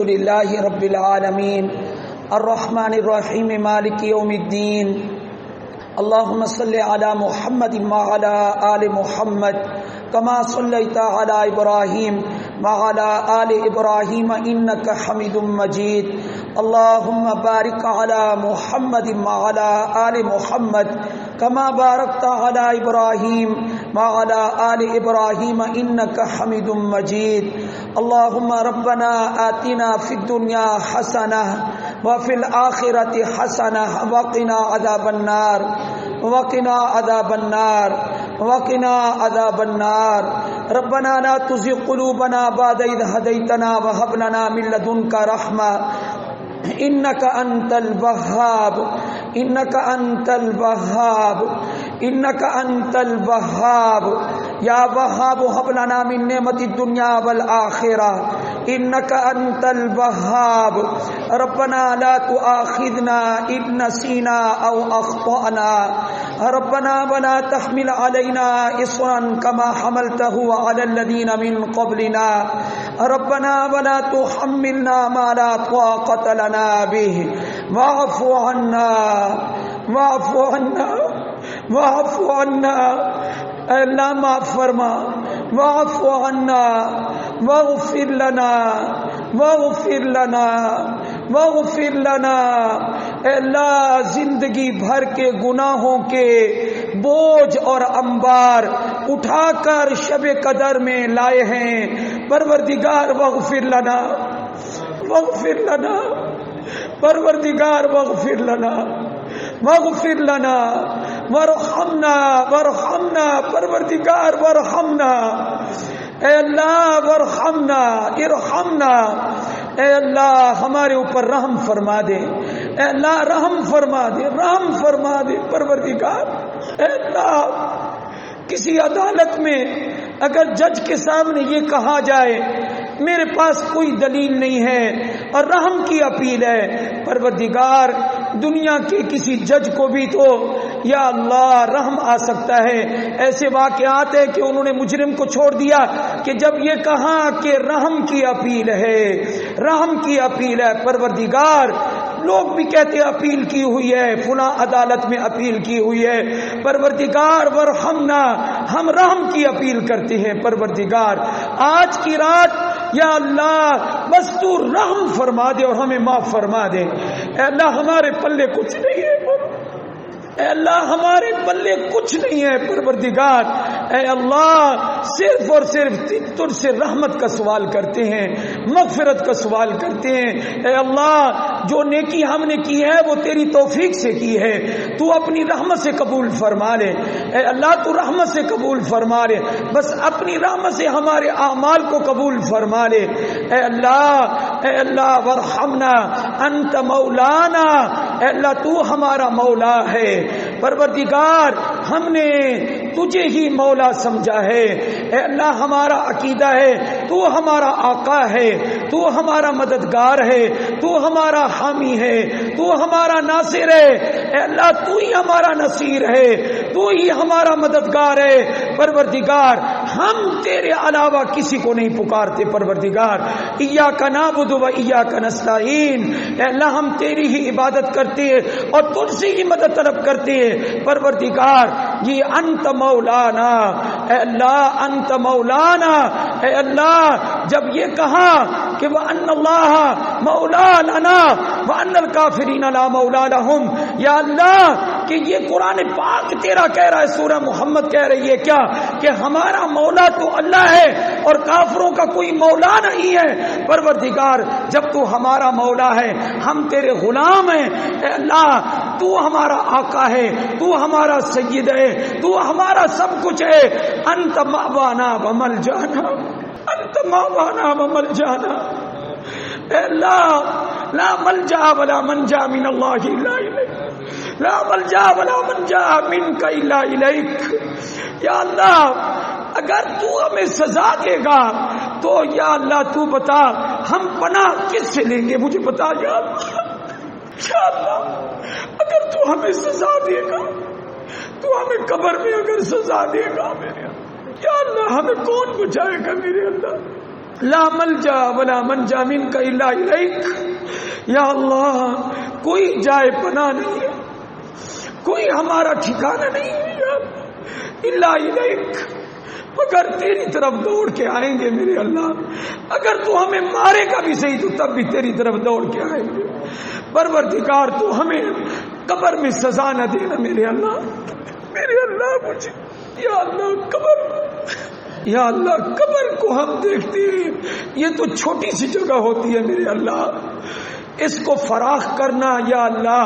لله رب العالمين الرحمن الرحيم مالك يوم الدين اللهم صل على محمد وعلى آل محمد كما صليت على إبراهيم وعلى آل إبراهيم إنك حميد مجيد اللهم بارك على محمد وعلى آل محمد كما باركت على إبراهيم وعلى آل إبراهيم إنك حميد مجيد اللهم ربنا آتنا في الدنيا حسنة وفي الآخرة حسنة وقنا عذاب النار وقنا عذاب النار وقنا عذاب النار ربنا لا تزغ قلوبنا بعد إذ هديتنا وهب لنا من لدنك رحمة إنك أنت الوهاب إنك أنت الوهاب إنك أنت الوهاب يا وهاب هب لنا من نعمة الدنيا والآخرة إنك أنت الوهاب ربنا لا تؤاخذنا إن نسينا أو أخطأنا ربنا ولا تحمل علينا إصرا كما حملته على الذين من قبلنا ربنا ولا تحملنا ما لا طاقة لنا به واعف عنا واعف عنا واعف عنا اے اللہ معاف فرما واعف عنا واغفر لنا واغفر لنا واغفر لنا اے اللہ زندگی بھر کے گناہوں کے بوجھ اور انبار اٹھا کر شب قدر میں لائے ہیں پروردگار واغفر لنا واغفر لنا پروردگار واغفر لنا واغفر لنا وارحمنا وارحمنا پروردگار وارحمنا اے اللہ وارحمنا ارحمنا اے اللہ ہمارے اوپر رحم فرما دے اے اللہ رحم فرما دے رحم فرما دے پروردگار اے اللہ کسی عدالت میں اگر جج کے سامنے یہ کہا جائے میرے پاس کوئی دلیل نہیں ہے اور رحم کی اپیل ہے پروردگار دنیا کے کسی جج کو بھی تو یا اللہ رحم آ سکتا ہے ایسے واقعات ہے کہ انہوں نے مجرم کو چھوڑ دیا کہ جب یہ کہا کہ رحم کی اپیل ہے رحم کی اپیل ہے پروردگار لوگ بھی کہتے ہیں اپیل کی ہوئی ہے فلاں عدالت میں اپیل کی ہوئی ہے پروردگار ورحمنا ہم رحم کی اپیل کرتے ہیں پروردگار آج کی رات یا اللہ بس تو رحم فرما دے اور ہمیں معاف فرما دے اے اللہ ہمارے پلے کچھ نہیں ہے اے اللہ ہمارے پلے کچھ نہیں ہے پروردگار اے اللہ صرف اور صرف تجھ سے رحمت کا سوال کرتے ہیں مغفرت کا سوال کرتے ہیں اے اللہ جو نیکی ہم نے کی ہے وہ تیری توفیق سے کی ہے تو اپنی رحمت سے قبول فرما لے اے اللہ تو رحمت سے قبول فرما لے بس اپنی رحمت سے ہمارے اعمال کو قبول فرما لے اے اللہ ورحمنا انت مولانا اے اللہ تو ہمارا مولا ہے پروردگار ہم نے تجھے ہی مولا سمجھا ہے اے اللہ ہمارا عقیدہ ہے تو ہمارا آقا ہے تو ہمارا مددگار ہے تو ہمارا حامی ہے تو ہمارا ناصر ہے اے اللہ تو ہی ہمارا نصیر ہے تو ہی ہمارا مددگار ہے پروردگار ہم تیرے علاوہ کسی کو نہیں پکارتے پروردگار ایاک نعبد و ایاک نستعین اے اللہ ہم تیری ہی عبادت کرتے ہیں اور تجھ سے ہی مدد طلب کرتے ہیں پروردگار یہ انت مولانا اے اللہ انت مولانا اے اللہ جب یہ کہا کہ وَأَنَّ اللَّهَ مَوْلَا لَنَا وَأَنَّ الْكَافِرِينَ لَا مَوْلَا لَهُمْ یا اللہ کہ یہ قرآن پاک تیرا کہہ رہا ہے سورہ محمد کہہ رہی ہے کیا کہ ہمارا مولا تو اللہ ہے اور کافروں کا کوئی مولا نہیں ہے پروردگار جب تو ہمارا مولا ہے ہم تیرے غلام ہیں اے اللہ تو ہمارا آقا ہے تو ہمارا سید ہے تو ہمارا سب کچھ ہے انت مأوانا وملجانا انت مأوانا وملجانا اے اللہ لا ملجا ولا منجا من اللہ الا الیک لا ملجا ولا منجا منک الا الیک یا اللہ اگر تو ہمیں سزا دے گا تو یا اللہ تو بتا ہم پناہ کس سے لیں گے مجھے بتا یا اللہ اگر تو ہمیں سزا دے گا تو ہمیں قبر میں اگر سزا دے گا میرے یا اللہ ہمیں کون بچائے گا میرے اللہ لا ملجا ولا منجا منک الا الیک، یا اللہ کوئی جائے پناہ نہیں ہے، کوئی ہمارا ٹھکانہ نہیں ہے الا الیک، مگر تیری طرف دوڑ کے آئیں گے میرے اللہ، اگر تو ہمیں مارے گا بھی صحیح تو تب بھی تیری طرف دوڑ کے آئیں گے۔ پروردگار تو ہمیں قبر میں سزا نہ دینا میرے اللہ، میرے اللہ مجھے یا اللہ قبر، یا اللہ قبر کو ہم دیکھتے ہیں یہ تو چھوٹی سی جگہ ہوتی ہے میرے اللہ، اس کو فراخ کرنا یا اللہ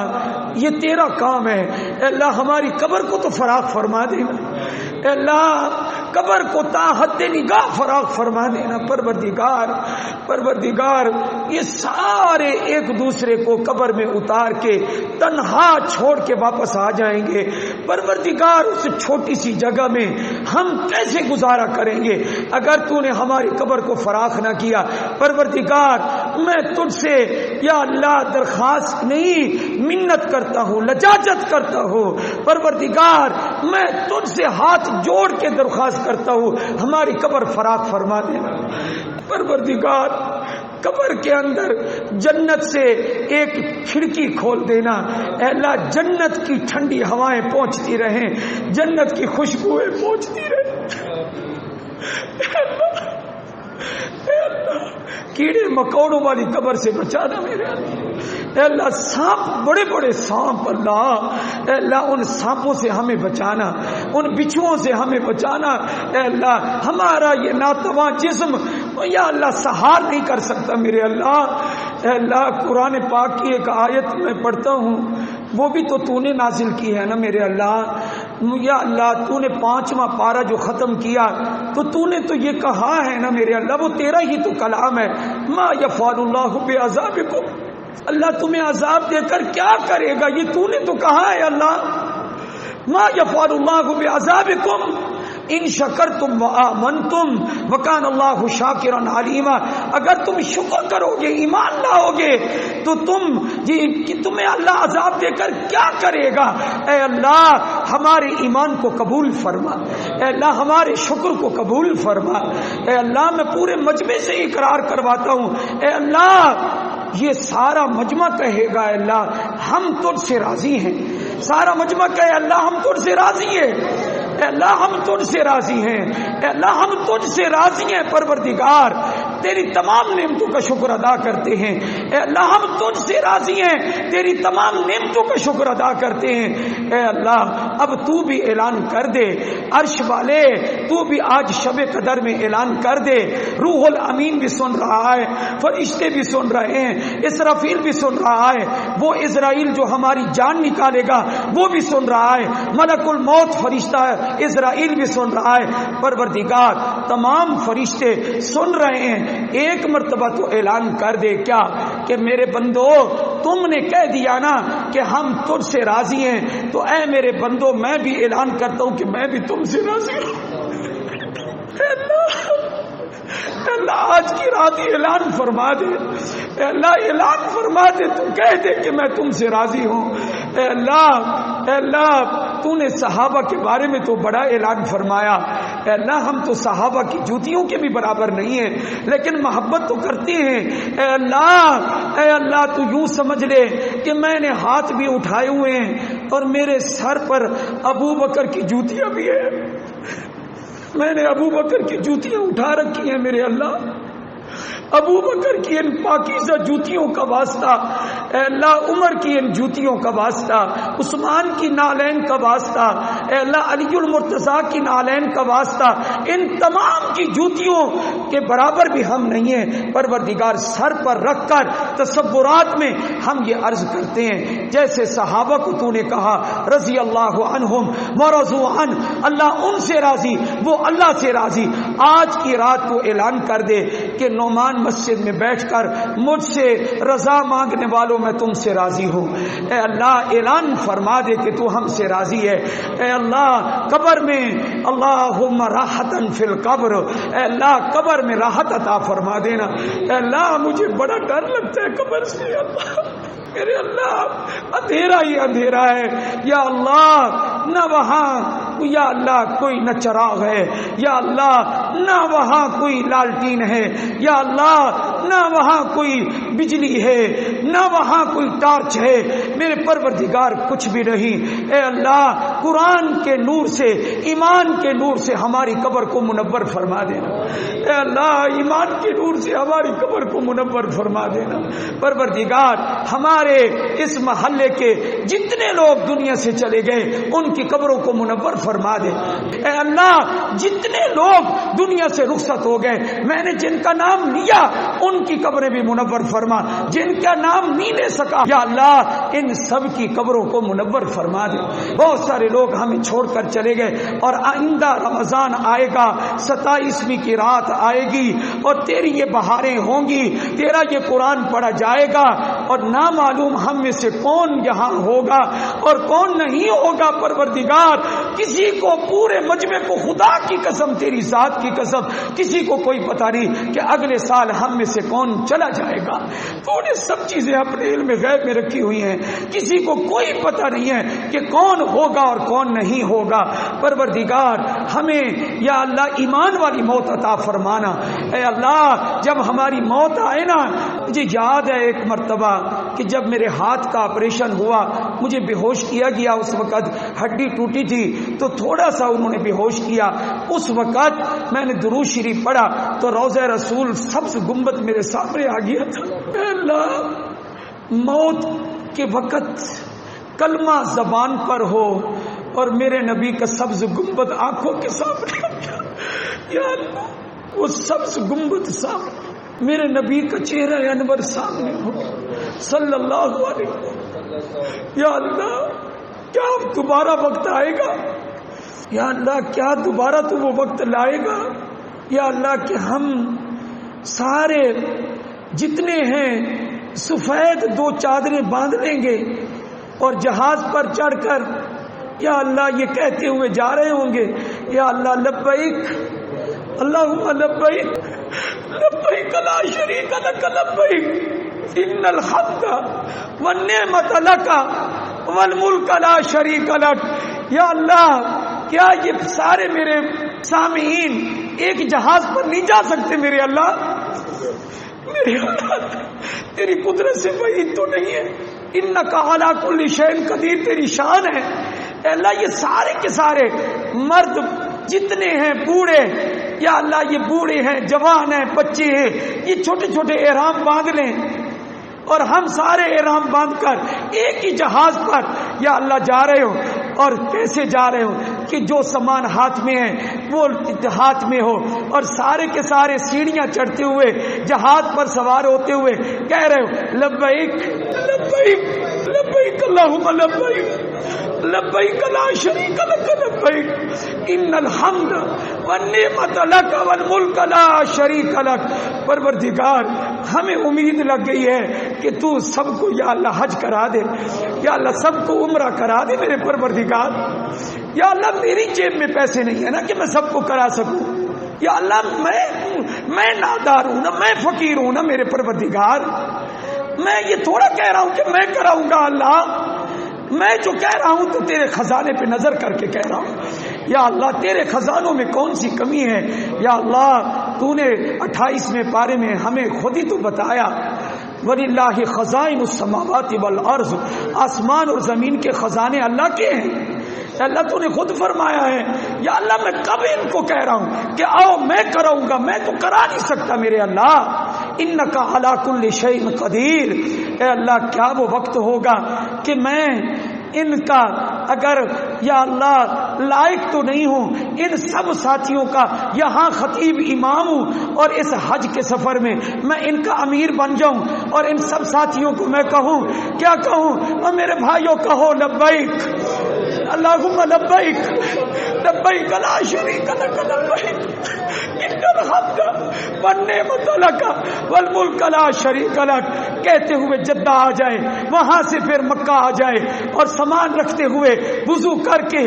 یہ تیرا کام ہے، اے اللہ ہماری قبر کو تو فراخ فرما دینا، اے اللہ قبر کو تا حد نگاہ فراخ فرما دینا۔ پروردگار یہ سارے ایک دوسرے کو قبر میں اتار کے تنہا چھوڑ کے واپس آ جائیں گے، پروردگار اس چھوٹی سی جگہ میں ہم کیسے گزارا کریں گے اگر تو نے ہماری قبر کو فراخ نہ کیا۔ پروردگار میں تجھ سے یا اللہ درخواست نہیں منت کرتا ہوں، لجاجت کرتا ہوں، پروردگار میں تجھ سے ہاتھ جوڑ کے درخواست کرتا ہوں ہماری قبر فراخ فرما دینا۔ پروردگار قبر کے اندر جنت سے ایک کھڑکی کھول دینا، اے اللہ جنت کی ٹھنڈی ہوائیں پہنچتی رہیں، جنت کی خوشبوئیں پہنچتی رہیں، اے اللہ کیڑے مکوڑوں والی قبر سے بچانا میرے اللہ، اے اللہ سانپ بڑے بڑے سانپ اللہ، اے اللہ ان سانپوں سے ہمیں بچانا، ان بچھوؤں سے ہمیں بچانا، اے اللہ ہمارا یہ ناتواں جسم یا اللہ سہار نہیں کر سکتا میرے اللہ۔ اے اللہ قرآن پاک کی ایک آیت میں پڑھتا ہوں، وہ بھی تو نے نازل کی ہے نا میرے اللہ، یا اللہ تو نے 5واں پارہ جو ختم کیا تو نے تو یہ کہا ہے نا میرے اللہ، وہ تیرا ہی تو کلام ہے، ما یفعل اللہ بعذابکم، اللہ تمہیں عذاب دے کر کیا کرے گا، یہ تو نے تو کہا ہے اللہ، ما یفعل اللہ بعذابکم ان شکرتم وآمنتم وکان اللہ شاکرا علیما، اگر تم شکر کرو گے ایمان لاؤ گے تو تمہیں اللہ عذاب دے کر کیا کرے گا۔ اے اللہ ہمارے ایمان کو قبول فرما، اے اللہ ہمارے شکر کو قبول فرما، اے اللہ میں پورے مجمع سے اقرار کرواتا ہوں، اے اللہ یہ سارا مجمع کہے گا اے اللہ ہم تجھ سے راضی ہیں، سارا مجمع کہے اللہ ہم تجھ سے راضی ہیں، اے اللہ ہم تجھ سے راضی ہیں، اے اللہ ہم تجھ سے راضی ہیں، پروردگار تیری تمام نعمتوں کا شکر ادا کرتے ہیں، اے اللہ ہم تجھ سے راضی ہیں، تیری تمام نعمتوں کا شکر ادا کرتے ہیں، اے اللہ اب تو بھی اعلان کر دے، عرش والے تو بھی آج شب قدر میں اعلان کر دے، روح الامین بھی سن رہا ہے، فرشتے بھی سن رہے ہیں، اسرافیل بھی سن رہا ہے، وہ اسرائیل جو ہماری جان نکالے گا وہ بھی سن رہا ہے، ملک الموت فرشتہ اسرائیل بھی سن رہا ہے، پروردگار تمام فرشتے سن رہے ہیں، ایک مرتبہ تو اعلان کر دے کیا کہ میرے بندو تم نے کہہ دیا نا کہ ہم تجھ سے راضی ہیں، تو اے میرے بندو میں بھی اعلان کرتا ہوں کہ میں بھی تم سے راضی ہوں۔ اے اللہ آج کی رات اعلان فرما دے، اے اللہ اعلان فرما دے، تو کہہ دے کہ میں تم سے راضی ہوں۔ اے اللہ تو نے صحابہ کے بارے میں تو بڑا اعلان فرمایا، اے اللہ ہم تو صحابہ کی جوتیوں کے بھی برابر نہیں ہیں لیکن محبت تو کرتے ہیں، اے اللہ تو یوں سمجھ لے کہ میں نے ہاتھ بھی اٹھائے ہوئے ہیں اور میرے سر پر ابو بکر کی جوتیاں بھی ہیں، میں نے ابو بکر کی جوتیاں اٹھا رکھی ہیں میرے اللہ، ابو بکر کی ان پاکیزہ جوتیوں کا واسطہ، اے اللہ عمر کی ان جوتیوں کا واسطہ، عثمان کی نالین کا واسطہ، اے اللہ علی المرتضیٰ کی نالین کا واسطہ، ان تمام کی جوتیوں کے برابر بھی ہم نہیں ہیں، پروردگار سر پر رکھ کر تصورات میں ہم یہ عرض کرتے ہیں جیسے صحابہ کو تو نے کہا رضی اللہ عنہم ورضوا عنہ، اللہ ان سے راضی وہ اللہ سے راضی، آج کی رات کو اعلان کر دے کہ نعمان مسجد میں بیٹھ کر مجھ سے رضا مانگنے والوں میں تم سے راضی ہوں، اے اللہ اعلان فرما دے کہ تو ہم سے راضی ہے، اے اللہ قبر میں اللہم راحتن فی القبر، اے اللہ قبر میں راحت عطا فرما دینا، اے اللہ مجھے بڑا ڈر لگتا ہے قبر سے، اللہ میرے اللہ اندھیرا ہی اندھیرا ہے، یا اللہ نہ وہاں یا اللہ کوئی نہ چراغ ہے، یا اللہ نہ وہاں کوئی لالٹین ہے، یا اللہ نہ وہاں کوئی بجلی ہے، نہ وہاں کوئی ٹارچ ہے، میرے پروردگار کچھ بھی نہیں۔ اے اللہ قرآن کے نور سے، ایمان کے نور سے ہماری قبر کو منور فرما دینا۔ اے اللہ ایمان کے نور سے ہماری قبر کو منور فرما دینا۔ پروردگار ہمارے اس محلے کے جتنے لوگ دنیا سے چلے گئے ان کی قبروں کو منور فرما دے۔ اے اللہ جتنے لوگ دنیا سے رخصت ہو گئے میں نے جن کا نام لیا ان کی قبریں بھی منور فرما، جن کا نام نہیں لے سکا یا اللہ ان سب کی قبروں کو منور فرما دے۔ بہت سارے لوگ ہمیں چھوڑ کر چلے گئے اور آئندہ رمضان آئے گا، 27ویں کی رات آئے گی اور تیری یہ بہاریں ہوں گی، تیرا یہ قرآن پڑھا جائے گا اور نہ معلوم ہم میں سے کون یہاں ہوگا اور کون نہیں ہوگا۔ پروردگار کسی کو پورے مجمع کو خدا کی قسم، تیری ذات کی قسم، کسی کو کوئی پتہ نہیں کہ اگلے سال ہم میں سے کون چلا جائے گا۔ تو نے سب چیزیں اپنے علم غیب میں رکھی ہوئی ہیں، کسی کو کوئی پتہ نہیں ہے کہ کون ہوگا اور کون نہیں ہوگا۔ پروردگار ہمیں یا اللہ ایمان والی موت عطا فرمانا۔ اے اللہ جب ہماری موت آئے نا، مجھے یاد ہے ایک مرتبہ کہ جب میرے ہاتھ کا آپریشن ہوا مجھے بے ہوش کیا گیا، اس وقت ہڈی ٹوٹی تھی تو تھوڑا سا انہوں نے بے ہوش کیا۔ اس وقت میں نے درود شریف پڑھا تو روضہ رسول سبز گنبد میرے سامنے آ گیا تھا۔ اے اللہ موت کے وقت کلمہ زبان پر ہو اور میرے نبی کا سبز گنبد آنکھوں کے سامنے آ گیا، یا اللہ وہ سبز گنبد سامنے، میرے نبی کا چہرہ انور سامنے ہو صلی اللہ علیہ وسلم۔ یا اللہ کیا دوبارہ وقت آئے گا؟ یا اللہ کیا دوبارہ تو وہ وقت لائے گا؟ یا اللہ کہ ہم سارے جتنے ہیں سفید 2 چادریں باندھ لیں گے اور جہاز پر چڑھ کر یا اللہ یہ کہتے ہوئے جا رہے ہوں گے، یا اللہ لبیک اللہم لبیک لبیک لا شریک لک لبیک ان الحمد والنعمت لک والملک لا شریک لک۔ یا اللہ کیا یہ سارے میرے سامعین ایک جہاز پر نہیں جا سکتے؟ میرے اللہ میرے اللہ تیری قدرت سے بعید تو نہیں ہے، انک علی کل شیء قدیر تیری شان ہے۔ اے اللہ یہ سارے کے سارے مرد جتنے ہیں بوڑھے، یا اللہ یہ بوڑھے ہیں جوان ہیں بچے ہیں، یہ چھوٹے چھوٹے احرام باندھ لیں اور ہم سارے احرام باندھ کر ایک ہی جہاز پر یا اللہ جا رہے ہو، اور کیسے جا رہے ہو کہ جو سامان ہاتھ میں ہے وہ ہاتھ میں ہو، اور سارے کے سارے سیڑھیاں چڑھتے ہوئے جہاز پر سوار ہوتے ہوئے کہہ رہے ہو لبیک لبیک لبیک اللہم لبیک لبیک لا شریک لک لبیک ان الحمد والنعمت لک والملک لا شریک لک۔ پروردگار ہمیں امید لگ گئی ہے کہ تو سب کو یا اللہ حج کرا دے، یا اللہ سب کو عمرہ کرا دے میرے پروردگار۔ یا اللہ میری جیب میں پیسے نہیں ہے نا کہ میں سب کو کرا سکوں، یا اللہ میں نادار ہوں نا، میں فقیر ہوں نا میرے پروردگار، میں یہ تھوڑا کہہ رہا ہوں کہ میں کراؤں گا۔ اللہ میں جو کہہ رہا ہوں تو تیرے خزانے پہ نظر کر کے کہہ رہا ہوں، یا اللہ تیرے خزانوں میں کون سی کمی ہے؟ یا اللہ تو نے 28ویں پارے میں ہمیں خود ہی تو بتایا وَلِلَّهِ خَزَائِنُ السَّمَاوَاتِ وَالْأَرْضِ، آسمان اور زمین کے خزانے اللہ کے ہیں۔ اللہ تو نے خود فرمایا ہے، یا اللہ میں کب ان کو کہہ رہا ہوں کہ آؤ میں کراؤں گا، میں تو کرا نہیں سکتا میرے اللہ۔ انک علی کل شیء قدیر، اے اللہ کیا وہ وقت ہوگا کہ میں ان کا اگر یا اللہ لائق تو نہیں ہوں، ان سب ساتھیوں کا یہاں خطیب امام ہوں اور اس حج کے سفر میں میں ان کا امیر بن جاؤں اور ان سب ساتھیوں کو میں کہوں، کیا کہوں؟ اور میرے بھائیوں کہو لبیک اللہم لبیک لبیک لا شریک لک لبیک ان الحمد والنعمت لک والملک لا شریک لک۔ کہتے ہوئے جدہ آ جائے، وہاں سے پھر مکہ آ جائے اور سامان رکھتے ہوئے وضو کر کے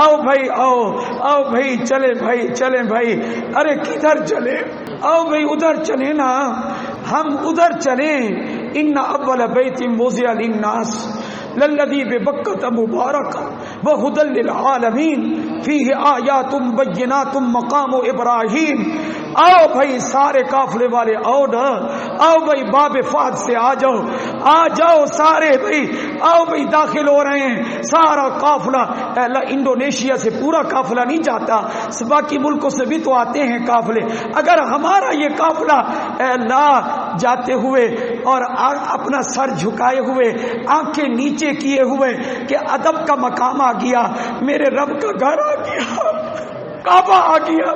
آؤ بھائی آؤ آؤ بھائی چلے بھائی چلے بھائی، ارے کدھر چلے؟ آؤ بھائی ادھر چلے نا، ہم ادھر چلیں۔ ان اول بیت وضع للناس للذی ببکۃ مبارک وہدی للعالمین فیہ آیات بینات مقام ابراہیم. آؤ بھائی سارے قافلے والے آؤ نا، آؤ بھائی باب فہد سے آ جاؤ، آ جاؤ سارے بھائی، آؤ بھائی داخل ہو رہے ہیں سارا قافلہ. اے اللہ انڈونیشیا سے پورا قافلہ نہیں جاتا، باقی ملکوں سے بھی تو آتے ہیں قافلے. اگر ہمارا یہ قافلہ اے اللہ جاتے ہوئے اور اپنا سر جھکائے ہوئے آنکھیں نیچے کیے ہوئے کہ ادب کا مقام آ گیا، میرے رب کا گھر آ گیا، کعبہ آ گیا،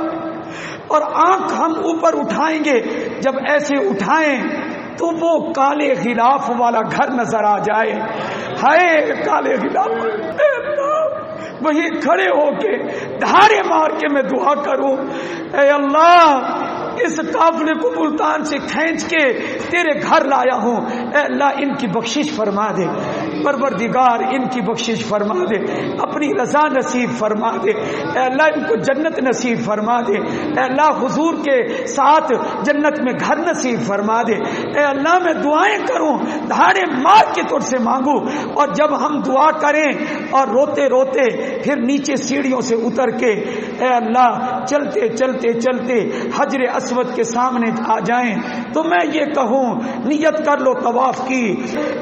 اور آنکھ ہم اوپر اٹھائیں گے، جب ایسے اٹھائیں تو وہ کالے غلاف والا گھر نظر آ جائے. ہائے کالے غلاف، وہی کھڑے ہو کے دھاڑے مار کے میں دعا کروں، اے اللہ اس قافلے کو ملتان سے کھینچ کے تیرے گھر لایا ہوں، اے اللہ ان کی بخشش فرما دے، پروردگار ان کی بخشش فرما دے، اپنی رضا نصیب فرما دے، اے اللہ ان کو جنت نصیب فرما دے، اے اللہ حضور کے ساتھ جنت میں گھر نصیب فرما دے. اے اللہ میں دعائیں کروں، دھاڑے مار کے تجھ سے مانگوں، اور جب ہم دعا کریں اور روتے روتے پھر نیچے سیڑھیوں سے اتر کے اے اللہ چلتے چلتے چلتے حجر اسود کے سامنے آ جائیں تو میں یہ کہوں نیت کر لو طواف کی،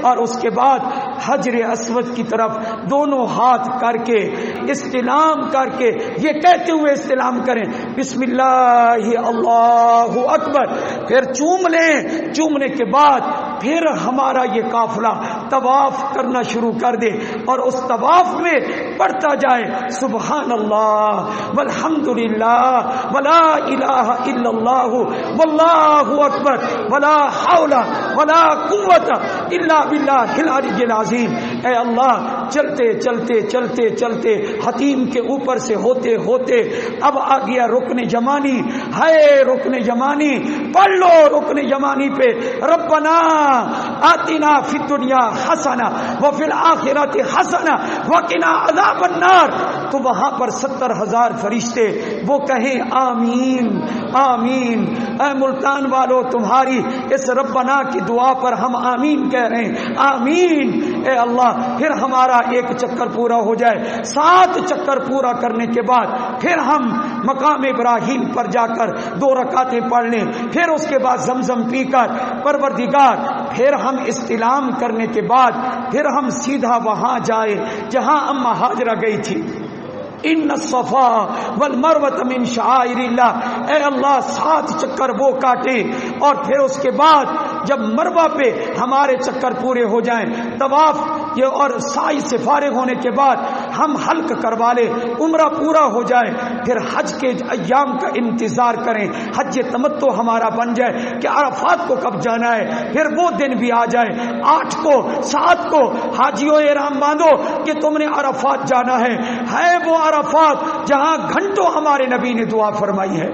اور اس کے بعد حجر اسود کی طرف دونوں ہاتھ کر کے استلام کر کے یہ کہتے ہوئے استلام کریں بسم اللہ اللہ اکبر، پھر چوم لیں. چومنے کے بعد پھر ہمارا یہ قافلہ طواف کرنا شروع کر دے، اور اس طواف میں پڑھتا جائے سبحان اللہ والحمد للہ ولا الہ الا اللہ واللہ اکبر ولا حول ولا قوت الا باللہ العلی العظیم. اے اللہ چلتے چلتے چلتے چلتے حتیم کے اوپر سے ہوتے ہوتے اب آ گیا رکن یمانی. ہے رکن یمانی، پڑھ لو رکن یمانی پہ ربنا آتنا فی الدنیا حسنہ وفی الآخرۃ حسنہ وقنا عذاب النار. تو وہاں پر 70,000 فرشتے وہ کہیں آمین آمین. اے ملتان والو تمہاری اس ربنا کی دعا پر ہم آمین کہہ رہے ہیں، آمین. اے اللہ پھر ہمارا ایک چکر پورا ہو جائے، 7 چکر پورا کرنے کے بعد پھر ہم مقام ابراہیم پر جا کر 2 رکعتیں پڑھ لیں، پھر اس کے بعد زمزم پی کر پروردگار پھر ہم استلام کرنے کے بعد پھر ہم سیدھا وہاں جائے جہاں اماں ہاجرہ گئی تھی. ان الصفا والمروہ من شعائر اللہ. اے اللہ 7 چکر وہ کاٹے، اور پھر اس کے بعد جب مروہ پہ ہمارے چکر پورے ہو جائیں، طواف یہ اور سعی سے فارغ ہونے کے بعد ہم حلق کروا لے، عمرہ پورا ہو جائے، پھر حج کے ایام کا انتظار کریں، حج تمتع ہمارا بن جائے کہ عرفات کو کب جانا ہے، پھر وہ دن بھی آ جائے 8 کو 7 کو حاجیوں احرام باندھو کہ تم نے عرفات جانا ہے وہ عرفات جہاں گھنٹوں ہمارے نبی نے دعا فرمائی ہے،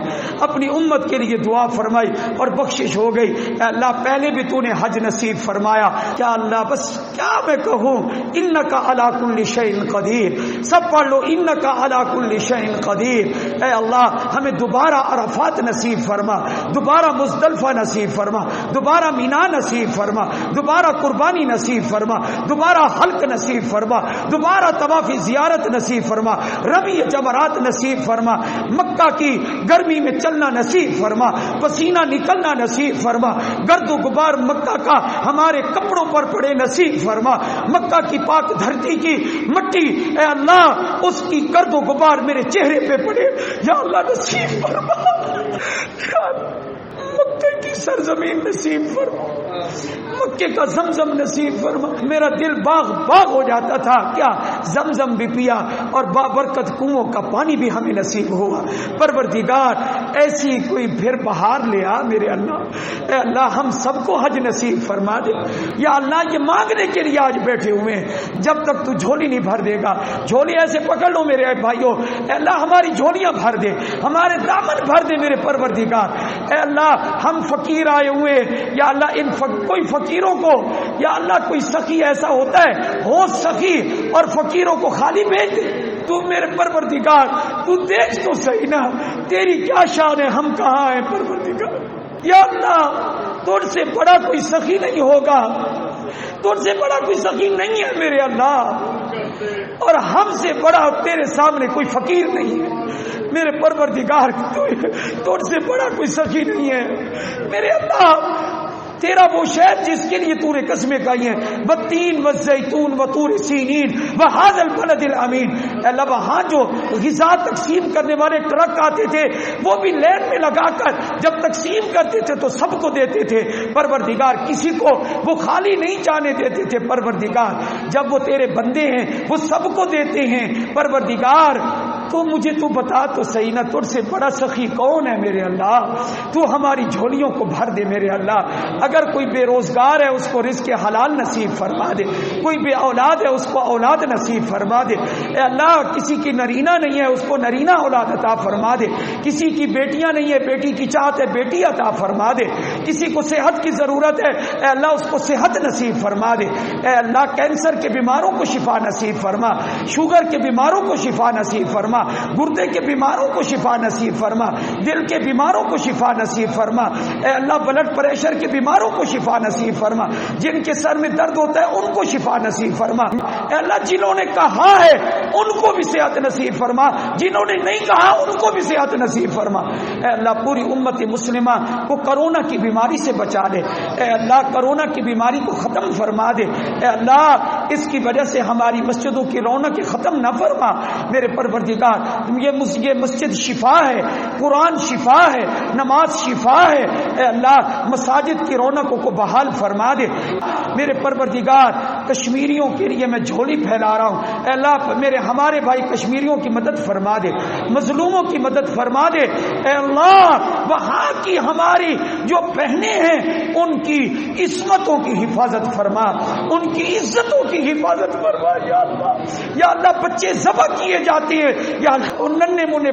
اپنی امت کے لیے دعا فرمائی اور بخشش ہو گئی. اے اللہ پہلے بھی تو نے حج نصیب فرمایا، کیا اللہ بس کیا میں کہوں انکا علی کل شیء قدیر. سب پڑھ لو انکا علی کل شیء قدیر. اے اللہ ہمیں دوبارہ عرفات نصیب فرما، دوبارہ مزدلفہ نصیب فرما، دوبارہ مینا نصیب فرما، دوبارہ قربانی نصیب فرما، دوبارہ حلق نصیب فرما، دوبارہ طواف زیارت نصیب فرما، رمی جمرات نصیب فرما، مکہ کی گرمی میں چلنا نصیب فرما، پسینہ نکلنا نصیب فرما، گرد و غبار مکہ کا ہمارے کپڑوں پر پڑے نصیب فرما، مکہ کی پاک دھرتی کی مٹی اے اللہ اس کی گرد و غبار میرے چہرے پہ پڑے یا اللہ نصیب فرما، مکہ کی سرزمین نصیب فرما، مکے کا زمزم نصیب فرما. میرا دل باغ باغ ہو جاتا تھا، کیا زمزم بھی پیا اور بابرکت کنووں کا پانی بھی ہمیں نصیب ہوا. پروردگار ایسی کوئی پھر بہار لے آ میرے اللہ. اے اللہ ہم سب کو حج نصیب فرما دے. یا اللہ یہ مانگنے کے لیے آج بیٹھے ہوئے ہیں، جب تک تو جھولی نہیں بھر دے گا، جھولی ایسے پکڑ لو میرے بھائیوں. اے اللہ ہماری جھولیاں بھر دے، ہمارے دامن بھر دے میرے پروردگار. اے اللہ ہم فقیر آئے ہوئے، یا اللہ ان کوئی فقیروں کو یا اللہ کوئی سخی ایسا ہوتا ہے ہو سخی اور فقیروں کو خالی بھیج دے. تو میرے پروردگار تو دیکھ تو صحیح نا تیری کیا شان ہے، ہم کہاں ہیں پروردگار. یا اللہ تجھ سے بڑا کوئی سخی نہیں ہوگا، تجھ سے بڑا کوئی سخی نہیں ہے میرے اللہ. اور ہم سے بڑا تیرے سامنے کوئی فقیر نہیں ہے میرے پروردگار، تجھ سے بڑا کوئی سخی نہیں ہے میرے اللہ۔ تیرا وہ شہر جس کے لیے تو نے قسمیں کھائی ہیں، والتین والزیتون وطور سینین وہذا البلد الامین، اللہ وہاں جو غذا تقسیم کرنے والے ٹرک آتے تھے وہ بھی لین میں لگا کر جب تقسیم کرتے تھے تو سب کو دیتے تھے پروردگار، کسی کو وہ خالی نہیں جانے دیتے تھے پروردگار، جب وہ تیرے بندے ہیں وہ سب کو دیتے ہیں پروردگار۔ تو مجھے تو بتا تو صحیح نا، تجھ سے بڑا سخی کون ہے میرے اللہ؟ تو ہماری جھولیوں کو بھر دے میرے اللہ۔ اگر کوئی بے روزگار ہے اس کو رزق حلال نصیب فرما دے، کوئی بے اولاد ہے اس کو اولاد نصیب فرما دے، اے اللہ کسی کی نرینہ نہیں ہے اس کو نرینہ اولاد عطا فرما دے، کسی کی بیٹیاں نہیں ہے بیٹی کی چاہت ہے بیٹی عطا فرما دے، کسی کو صحت کی ضرورت ہے اے اللہ اس کو صحت نصیب فرما دے، اے اللہ کینسر کے بیماروں کو شفا نصیب فرما، شوگر کے بیماروں کو شفا نصیب فرما، گردے کے بیماروں کو شفا نصیب فرما، دل کے بیماروں کو شفا نصیب فرما، اے اللہ بلڈ پریشر کے بیماروں کو شفا نصیب فرما، جن کے سر میں درد ہوتا ہے ان کو شفا نصیب فرما، اے اللہ جنہوں نے کہا ہے ان کو بھی صحت نصیب فرما، جنہوں نے نہیں کہا ان کو بھی صحت نصیب فرما، اے اللہ پوری امت مسلمہ کو کرونا کی بیماری سے بچا دے، اے اللہ کرونا کی بیماری کو ختم فرما دے، اے اللہ اس کی وجہ سے ہماری مسجدوں کی رونق ختم نہ فرما میرے پروردگار، یہ مسجد شفا ہے، قرآن شفا ہے، نماز شفا ہے، اے اللہ مساجد کی رونقوں کو بحال فرما دے میرے پروردگار۔ کشمیریوں کے لیے میں جھولی پھیلا رہا ہوں، اے اللہ میرے ہمارے بھائی کشمیریوں کی مدد فرما دے، مظلوموں کی مدد فرما دے، اے اللہ وہاں کی ہماری جو بہنیں ہیں ان کی عصمتوں کی حفاظت فرما، ان کی عزتوں کی حفاظت فرما یا اللہ۔ یا اللہ بچے ذبح کیے جاتے ہیں یا اللہ ان ننھے منے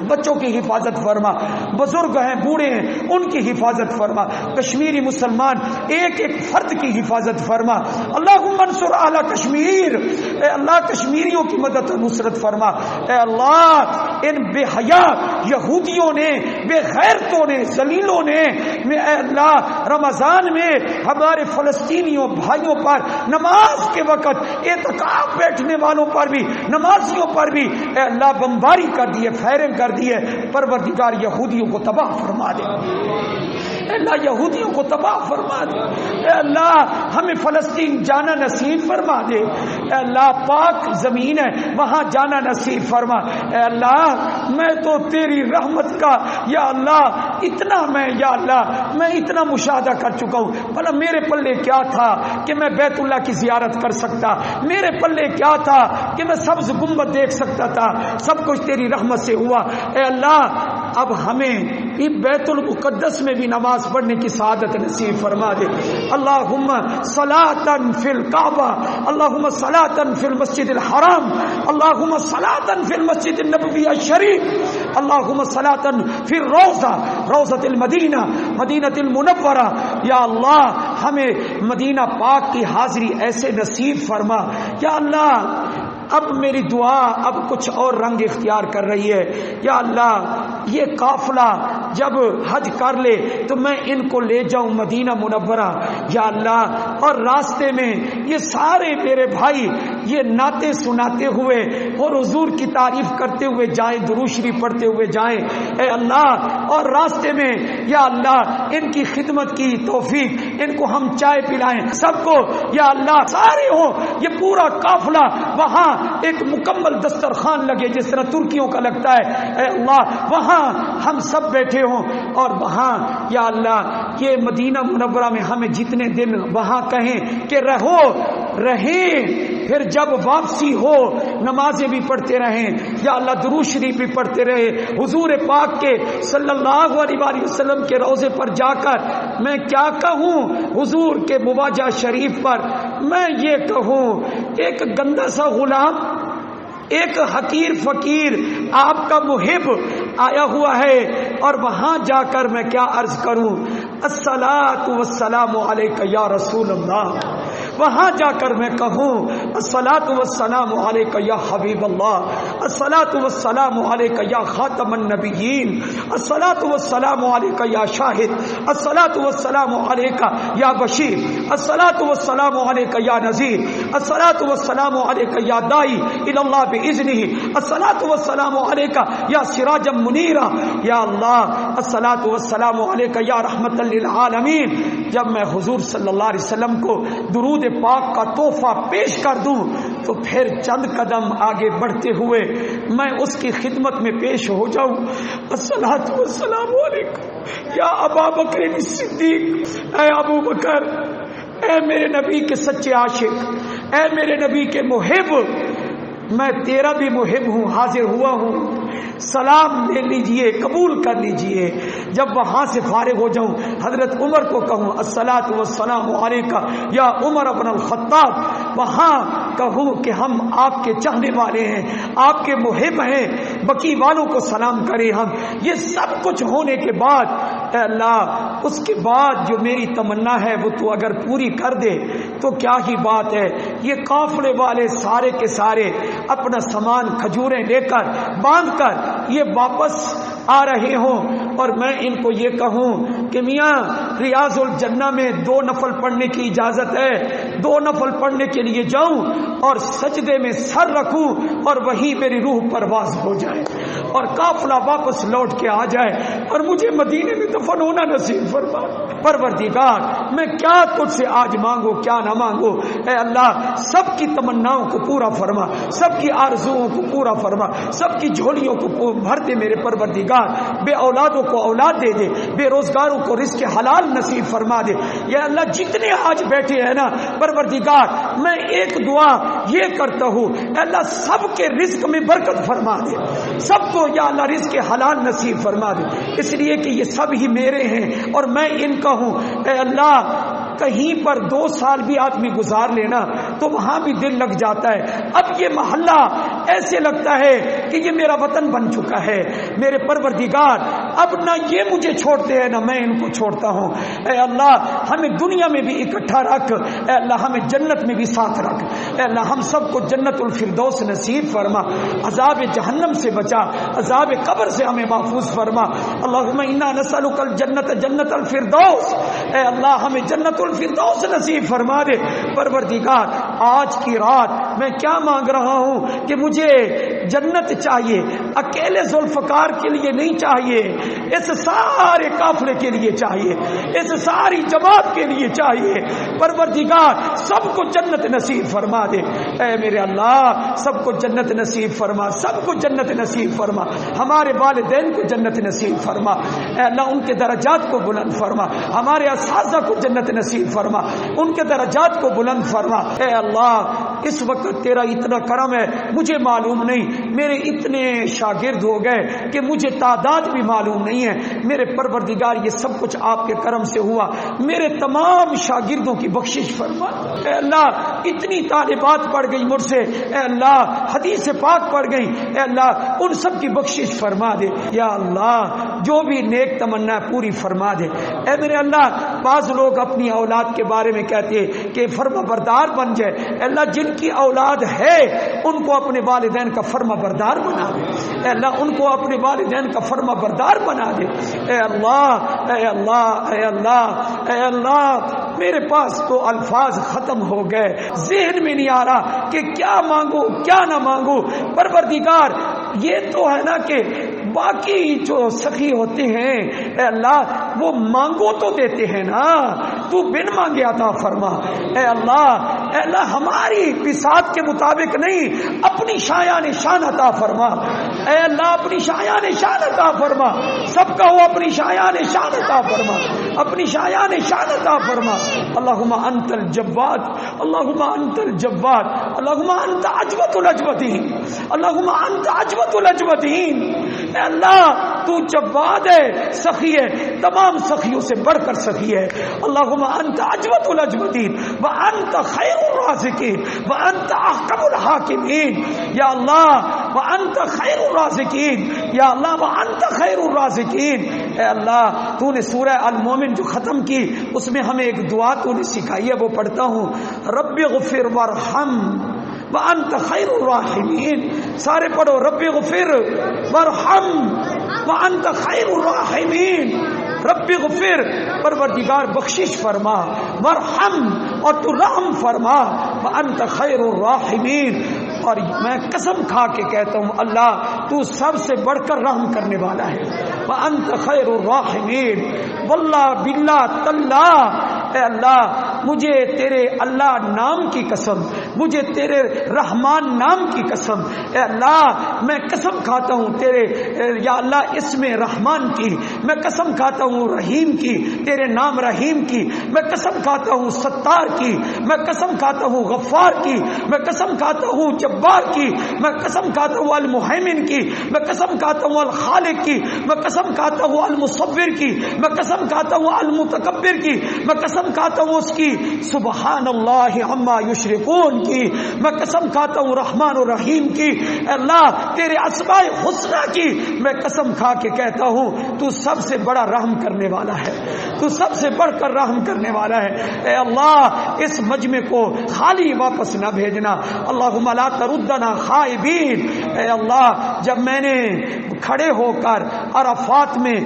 بچوں کی حفاظت فرما، بزرگ ہیں بوڑھے ہیں ان کی حفاظت فرما، کشمیری مسلمان ایک ایک فرد کی حفاظت فرما، اللہم انصر اہل کشمیر، اے اللہ کشمیریوں کی مدد و نصرت فرما، اے اللہ ان بے حیا یہودیوں نے بے غیرتوں نے ذلیلوں نے اے اللہ رمضان میں ہمارے فلسطینیوں بھائیوں پر نماز کے وقت اعتکاف بیٹھنے والوں پر بھی نمازیوں پر بھی اے اللہ بمباری کر دیے، فائرنگ کر دیے، پروردگار یہودیوں کو تباہ فرما دے، اے اللہ یہودیوں کو تباہ فرما دے، اے اللہ ہمیں فلسطین جانا نصیب فرما دے، اے اللہ پاک زمین ہے وہاں جانا نصیب فرما، اے اللہ میں تو تیری رحمت کا یا اللہ میں اتنا مشاہدہ کر چکا ہوں، بھلا میرے پلے کیا تھا کہ میں بیت اللہ کی زیارت کر سکتا، میرے پلے کیا تھا کہ میں سبز گنبد دیکھ سکتا تھا، سب کچھ تیری رحمت سے ہوا، اے اللہ اب ہمیں بیت المقدس میں بھی نماز پڑھنے کی سعادت نصیب فرما دے، اللہم صلاۃ فی الکعبہ، اللہم صلاۃ فی المسجد الحرام، اللہم صلاۃ فی المسجد النبوی الشریف، اللہم صلاۃ فی الروضہ روضۃ المدینہ مدینہ المنورہ، یا اللہ ہمیں مدینہ پاک کی حاضری ایسے نصیب فرما، یا اللہ اب میری دعا اب کچھ اور رنگ اختیار کر رہی ہے، یا اللہ یہ قافلہ جب حج کر لے تو میں ان کو لے جاؤں مدینہ منورہ، یا اللہ اور راستے میں یہ سارے میرے بھائی یہ نعتیں سناتے ہوئے اور حضور کی تعریف کرتے ہوئے جائیں، درود شریف پڑھتے ہوئے جائیں، اے اللہ اور راستے میں یا اللہ ان کی خدمت کی توفیق، ان کو ہم چائے پلائیں سب کو، یا اللہ سارے ہوں یہ پورا قافلہ وہاں ایک مکمل دسترخوان لگے جس طرح ترکیوں کا لگتا ہے، اے اللہ وہاں ہم سب بیٹھے ہوں، اور وہاں یا اللہ یہ مدینہ منورہ میں ہمیں جتنے دن وہاں کہیں کہ رہیں، پھر جب واپسی ہو نمازیں بھی پڑھتے رہیں، یا اللہ درود شریف بھی پڑھتے رہے، حضور پاک کے صلی اللہ علیہ وسلم کے روضے پر جا کر میں کیا کہوں حضور کے مواجہ شریف پر، میں یہ کہوں ایک گندا سا غلام، ایک حقیر فقیر آپ کا محب آیا ہوا ہے، اور وہاں جا کر میں کیا عرض کروں، الصلاۃ والسلام علیک یا رسول اللہ، وہاں جا کر میں کہوں الصلاۃ والسلام علیک یا حبیب اللہ، الصلاۃ والسلام علیک یا خاتم النبیین، الصلاۃ والسلام علیک یا شاہد، الصلاۃ والسلام علیک یا بشیر، الصلاۃ والسلام علیک یا نذیر، الصلاۃ والسلام علیک یا داعی الی اللہ باذنہ، الصلاۃ والسلام علیک یا سراجا منیرا، یا اللہ الصلاۃ والسلام علیک یا رحمت للعالمین۔ جب میں حضور صلی اللہ علیہ وسلم کو درود پاک کا تحفہ پیش کر دوں تو پھر چند قدم آگے بڑھتے ہوئے میں اس کی خدمت میں پیش ہو جاؤں، الصلاۃ والسلام علیک یا ابا بکر صدیق، اے ابو بکر، اے میرے نبی کے سچے عاشق، اے میرے نبی کے محب، میں تیرا بھی محب ہوں، حاضر ہوا ہوں، سلام لے لیجئے، قبول کر لیجئے۔ جب وہاں سے فارغ ہو جاؤں حضرت عمر کو کہوں الصلاۃ والسلام علیک یا عمر بن الخطاب، وہاں کہوں کہ ہم آپ کے چاہنے والے ہیں، آپ کے محب ہیں، بقی والوں کو سلام کریں ہم۔ یہ سب کچھ ہونے کے بعد اے اللہ اس کے بعد جو میری تمنا ہے وہ تو اگر پوری کر دے تو کیا ہی بات ہے۔ یہ قافلے والے سارے کے سارے اپنا سامان کھجوریں لے کر باندھ کر یہ واپس آ رہے ہوں اور میں ان کو یہ کہوں کہ میاں ریاض الجنہ میں 2 نفل پڑھنے کی اجازت ہے، 2 نفل پڑھنے کے لیے جاؤں اور سجدے میں سر رکھوں اور وہیں میری روح پرواز ہو جائے اور قافلہ واپس لوٹ کے آ جائے اور مجھے مدینے میں دفن ہونا نصیب فرما۔ پروردگار میں کیا تجھ سے آج مانگو کیا نہ مانگو، اے اللہ سب کی تمناؤں کو پورا فرما، سب کی آرزوؤں کو پورا فرما، سب کی جھولیوں کو بھر دے میرے پروردگار۔ بے اولادوں کو اولاد دے دے، بے روزگاروں کو رزق حلال نصیب فرما دے۔ یا اللہ جتنے آج بیٹھے ہیں نا پروردگار، میں ایک دعا یہ کرتا ہوں اے اللہ سب کے رزق میں برکت فرما دے، سب کو یا اللہ رزق حلال نصیب فرما دے، اس لیے کہ یہ سب ہی میرے ہیں اور میں ان کا ہوں۔ اے اللہ کہیں پر 2 سال بھی آدمی گزار لینا تو وہاں بھی دل لگ جاتا ہے۔ اب یہ محلہ ایسے لگتا ہے کہ یہ میرا وطن بن چکا ہے۔ میرے پروردگار اب نہ یہ مجھے چھوڑتے ہیں نہ میں ان کو چھوڑتا ہوں۔ اے اللہ ہمیں دنیا میں بھی اکٹھا رکھ، اے اللہ ہمیں جنت میں بھی ساتھ رکھ، اے اللہ ہم سب کو جنت الفردوس نصیب فرما، عذاب جہنم سے بچا، عذاب قبر سے ہمیں محفوظ فرما۔ اللہم انا نسألک الجنت جنت الفردوس، اے اللہ ہمیں جنت الفردوس نصیب فرما دے۔ پروردگار آج کی رات میں کیا مانگ رہا ہوں کہ مجھے جنت چاہیے، اکیلے ذوالفقار کے لیے نہیں چاہیے، اس سارے قافلے کے لیے چاہیے، اس ساری جماعت کے لیے چاہیے۔ پروردگار سب کو جنت نصیب فرما دے، اے میرے اللہ سب کو جنت نصیب فرما، سب کو جنت نصیب فرما، ہمارے والدین کو جنت نصیب فرما، اے اللہ ان کے درجات کو بلند فرما، ہمارے اساتذہ کو جنت نصیب فرما، ان کے درجات کو بلند فرما۔ اے اللہ اس وقت تیرا اتنا کرم ہے، مجھے معلوم نہیں، میرے اتنے شاگرد ہو گئے کہ مجھے تعداد بھی معلوم نہیں ہے۔ میرے پروردگار یہ سب کچھ آپ کے کرم سے ہوا، میرے تمام شاگردوں کی بخشش فرما۔ اے اللہ اتنی طالبات پڑھ گئی مجھ سے، اے اللہ حدیث پاک پڑھ گئی، اے اللہ ان سب کی بخشش فرما دے۔ یا اللہ جو بھی نیک تمنا پوری فرما دے۔ اے میرے اللہ بعض لوگ اپنی اولاد کے بارے میں کہتے ہیں کہ فرما بردار بن جائے، اے اللہ جن کی اولاد ہے ان کو اپنے والدین کا فرما بردار بنا دے، اے اللہ ان کو اپنے والدین کا فرما بردار بنا دے۔ اے اللہ اے اللہ اے اللہ اے اللہ میرے پاس تو الفاظ ختم ہو گئے، ذہن میں نہیں آ رہا کہ کیا مانگو کیا نہ مانگو۔ پروردگار یہ تو ہے نا کہ باقی جو سخی ہوتے ہیں اے اللہ وہ مانگو تو دیتے ہیں نا، تو بن مانگے عطا فرما۔ اے اللہ ہماری بساط کے مطابق نہیں، اپنی شایان شان عطا فرما۔ اے اللہ اپنی شایان شان عطا فرما، سب کا ہو اپنی شایان شان عطا فرما، اپنی شایان شان عطا فرما۔ اللہم انت الجواد، اللہم انت الجواد، اللہم انت اجود الاجودین، اللہم انت اجود الاجودین۔ اے اللہ تو جواد ہے، سخی ہے، تمام سخیوں سے بڑھ کر سخی ہے۔ اللہم انت اجود الاجودین وانت خیر الرازقین وانت احکم الحاکمین۔ یا اللہ وانت خیر الرازقین، یا اللہ وانت خیر الرازقین۔ اے اللہ تو نے سورہ المومن جو ختم کی اس میں ہمیں ایک دعا تو نے سکھائی ہے، وہ پڑھتا ہوں، رب اغفر وارحم وانت خیر الراحمین. سارے پڑھو، رب اغفر وارحم وانت خیر الراحمین. رب اغفر، پروردگار بخشش فرما، وارحم اور تو رحم فرما، وانت خیر الراحمین. اور میں قسم کھا کے کہتا ہوں اللہ تو سب سے بڑھ کر رحم کرنے والا ہے. وانت خیر الراحمین. واللہ باللہ تاللہ، اے اللہ مجھے تیرے اللہ نام کی قسم، مجھے تیرے رحمان نام کی قسم، اے اللہ میں قسم کھاتا ہوں تیرے یا اللہ اسم رحمان کی، میں قسم کھاتا ہوں رحیم کی، تیرے نام رحیم کی، میں قسم کھاتا ہوں ستار کی، میں قسم کھاتا ہوں غفار کی، میں قسم کھاتا ہوں جبار کی، میں قسم کھاتا ہوں المہیمن کی، میں قسم کھاتا ہوں الخالق کی، میں قسم کھاتا ہوں المصور کی، میں قسم کھاتا ہوں المتکبر کی، میں قسم کھاتا ہوں اس کی سبحان اللہ عما یشرکون کی، میں قسم کھاتا ہوں رحمان الرحیم کی، اے اللہ تیرے اسماء الحسنی کی میں قسم کھا کے کہتا ہوں تو سب سے بڑا رحم کرنے والا ہے، تو سب سے بڑھ کر رحم کرنے والا ہے. اے اللہ اس مجمع کو خالی واپس نہ بھیجنا، اللہم لا تردنا خائبین. اے اللہ جب میں نے کھڑے ہو کر عرفات میں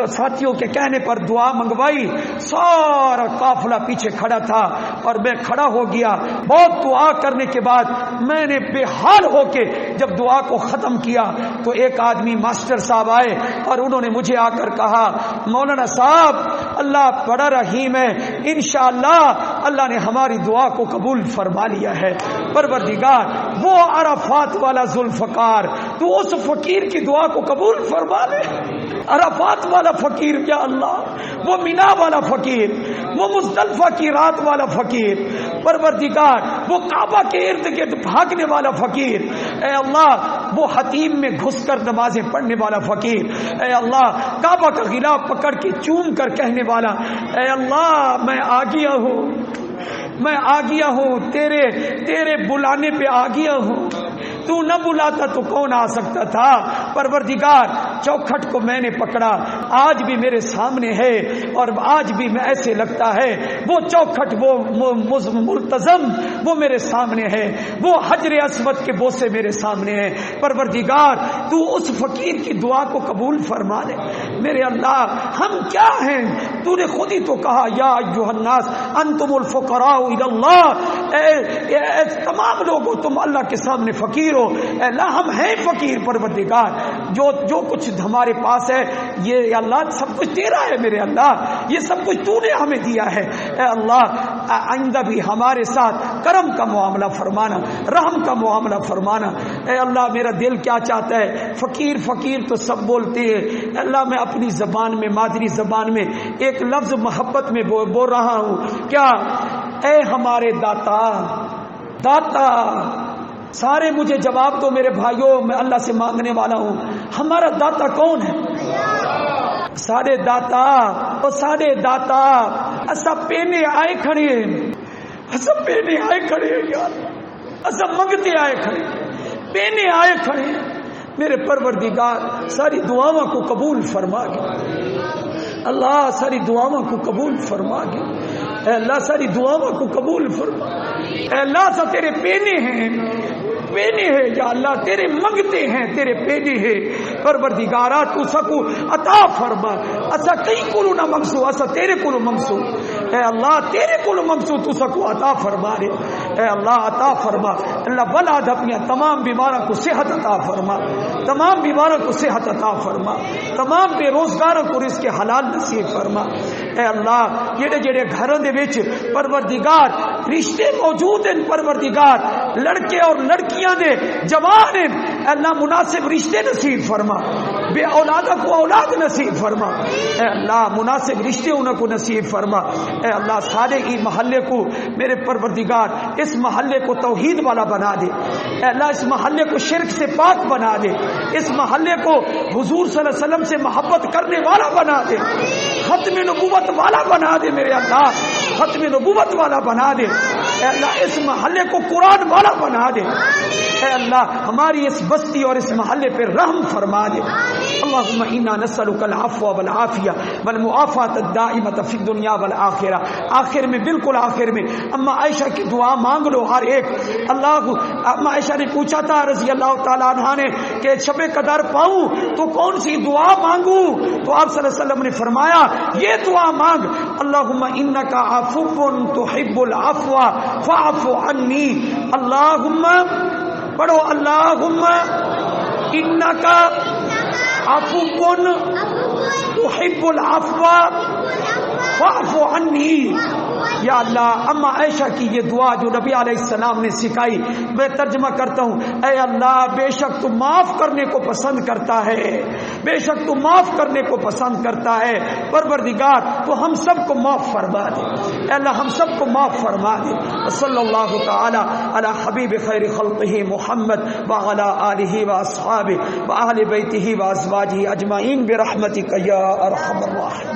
ساتھیوں کے کہنے پر دعا منگوائی، سارا قافلہ پیچھے کھڑا تھا اور میں کھڑا ہو گیا. بہت دعا کرنے کے بعد میں نے بے حال ہو کے جب دعا کو ختم کیا تو ایک آدمی ماسٹر صاحب آئے اور انہوں نے مجھے آ کر کہا مولانا صاحب اللہ بڑا رحیم ہے، انشاءاللہ اللہ نے ہماری دعا کو قبول فرما لیا ہے. پروردگار وہ عرفات والا ذوالفقار تو اس فقیر کی دعا کو قبول فرما لے. عرفات والا فقیر یا اللہ، وہ مینا والا فقیر، وہ مزدلفہ کی رات والا فقیر، پروردگار وہ کعبہ کے ارد گرد بھاگنے والا فقیر، اے اللہ وہ حتیم میں گھس کر نمازیں پڑھنے والا فقیر، اے اللہ کعبہ کا غلاف پکڑ کے چوم کر کہنے والا، اے اللہ میں آ گیا ہوں، میں آ گیا ہوں، تیرے بلانے پہ آ گیا ہوں، تو نہ بلاتا تو کون آ سکتا تھا. پروردگار چوکھٹ کو میں نے پکڑا، آج بھی میرے سامنے ہے اور آج بھی میں ایسے لگتا ہے وہ چوکھٹ وہ ملتزم وہ میرے سامنے ہے، وہ حجر اسود کے بوسے میرے سامنے ہیں. پروردگار تو اس فقیر کی دعا کو قبول فرما لے. میرے اللہ ہم کیا ہیں، تو نے خود ہی تو کہا یا ایھا الناس انتم الفقراء الی اللہ، اے تمام لوگوں تم اللہ کے سامنے فقیر ہو. اے اللہ ہم ہیں فقیر. پروردگار جو کچھ ہمارے پاس ہے یہ اللہ سب کچھ تیرا ہے. میرے اللہ یہ سب کچھ تو نے ہمیں دیا ہے. اے اللہ آئندہ بھی ہمارے ساتھ کرم کا معاملہ فرمانا، رحم کا معاملہ فرمانا. اے اللہ میرا دل کیا چاہتا ہے، فقیر فقیر تو سب بولتے ہیں، اے اللہ میں اپنی زبان میں مادری زبان میں ایک لفظ محبت میں بول رہا ہوں، کیا اے ہمارے داتا داتا. سارے مجھے جواب دو میرے بھائیوں، میں اللہ سے مانگنے والا ہوں، ہمارا داتا کون ہے؟ سارے داتا اور سارے داتا ایسا پینے آئے کھڑے ہیں، ایسا پینے آئے کھڑے ہیں یار، ایسا منگتے آئے کھڑے، پینے آئے کھڑے. میرے پروردگار ساری دعاؤں کو قبول فرما گے اللہ، ساری دعاؤں کو قبول فرما گے. اے اللہ ساری دعاؤں کو قبول فرما. اے اللہ سا تیرے پینے ہیں، پینے ہیں یا اللہ، تیرے منگتے ہیں، تیرے پینے ہیں. پروردگارا تو سکو عطا فرما. اسا کئی کولو نہ منگسو، اسا تیرے کولو منگسو. اے اللہ تیرے کولو منگسو تو سکو عطا فرما رے. اے اللہ عطا فرما. اللہ بلا اپنی تمام بیماروں کو صحت عطا فرما، تمام بیماروں کو صحت عطا فرما، تمام بے روزگاروں کو رزق حلال نصیب فرما. اے اللہ جڑے گھروں دے وچ پروردگار رشتے موجود ہیں، پروردگار لڑکے اور لڑکیاں دے جوان ہیں، اللہ مناسب رشتے نصیب فرما، بے اولادوں کو اولاد نصیب فرما. اے اللہ مناسب رشتے انہوں کو نصیب فرما. اے اللہ سارے ہی محلے کو میرے پروردگار اس محلے کو توحید والا بنا دے. اے اللہ اس محلے کو شرک سے پاک بنا دے، اس محلے کو حضور صلی اللہ علیہ وسلم سے محبت کرنے والا بنا دے، ختم نبوت والا بنا دے. میرے اللہ ختم نبوت والا بنا دے، اے اللہ اس محلے کو قرآن والا بنا دے، اے اللہ ہماری اس بستی اور اس محلے پہ رحم فرما دے۔ اللہم انا نسألک العفو والعافیہ والمعافاة الدائمة فی الدنیا والآخرہ۔ آخر میں بالکل آخر میں اما عائشہ کی دعا مانگ لو ہر ایک۔ اللہ اما عائشہ نے پوچھا تھا رضی اللہ تعالیٰ عنہ نے کہ شب قدر پاؤں تو کون سی دعا مانگوں؟ تو آپ صلی اللہ علیہ وسلم نے فرمایا یہ دعا مانگ، اللہم انک عفو تحب العفو فاعف عنی۔ اللہم پڑھو، اللہم انک عفو تحب العفو فاعف عنی۔ یا اللہ اما عائشہ کی یہ دعا جو نبی علیہ السلام نے سکھائی، میں ترجمہ کرتا ہوں، اے اللہ بے شک تو معاف کرنے کو پسند کرتا ہے، بے شک تو معاف کرنے کو پسند کرتا ہے، پروردگار تو ہم سب کو معاف فرما دے، اے اللہ ہم سب کو معاف فرما دے۔ صلی اللہ تعالی علی حبیب خیر خلقہ محمد وعلی آلہ واصحابہ واہل بیتہ وازواجہ اجمعین برحمتک یا ارحم الراحمین۔